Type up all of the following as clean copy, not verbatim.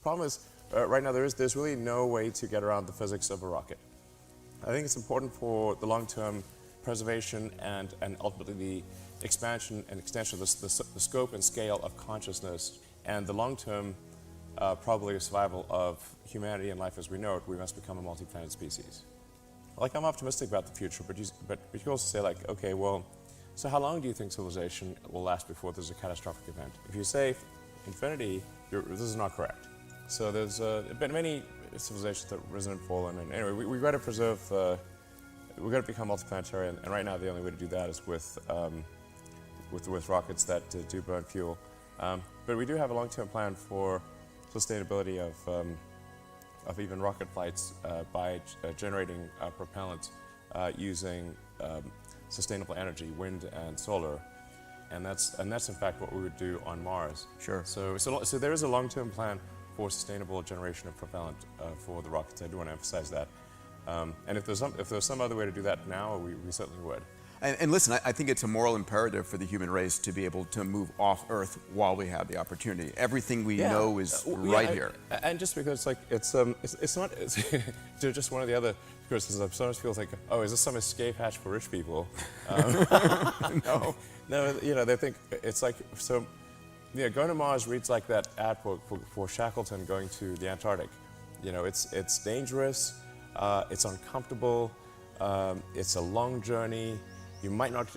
problem is, right now there's really no way to get around the physics of a rocket. I think it's important for the long-term preservation and ultimately the expansion and extension of the scope and scale of consciousness and the long-term probability of survival of humanity and life as we know it. We must become a multi-planet species. Like, I'm optimistic about the future, but you can also say, like, okay, well, so how long do you think civilization will last before there's a catastrophic event? If you say infinity, this is not correct. So there's been many civilizations that have risen and fallen, and anyway, we've got to preserve, we've got to become multiplanetary, and right now the only way to do that is with rockets that do burn fuel. But we do have a long-term plan for sustainability of even rocket flights by generating propellant using sustainable energy, wind and solar, and that's in fact what we would do on Mars. Sure. So there is a long-term plan for sustainable generation of propellant for the rockets. I do want to emphasize that. And if there's some other way to do that now, we certainly would. And listen, I think it's a moral imperative for the human race to be able to move off Earth while we have the opportunity. Everything we know is right here. And just because it's not just one of the other criticisms. Sometimes feels like, oh, is this some escape hatch for rich people? No, they think it's like, so. Yeah, going to Mars reads like that ad for Shackleton going to the Antarctic. It's dangerous, it's uncomfortable, it's a long journey. You might not,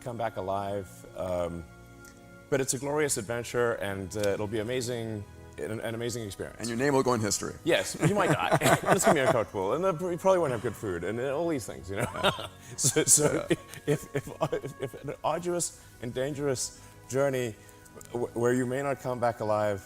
come back alive, but it's a glorious adventure, and it'll be amazing, an amazing experience. And your name will go in history. Yes, you might die. It's gonna be uncomfortable, and you probably won't have good food, and all these things, So if an arduous and dangerous journey where you may not come back alive,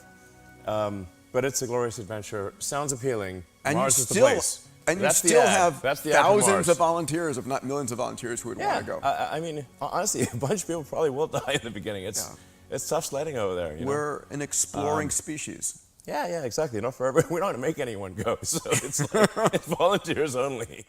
but it's a glorious adventure, sounds appealing. And Mars is the place. And you still have thousands of volunteers, if not millions of volunteers, who would want to go. I mean, honestly, a bunch of people probably will die in the beginning. It's tough sledding over there. We're an exploring species. Yeah, exactly. Not for everyone. We don't want to make anyone go, so it's volunteers only.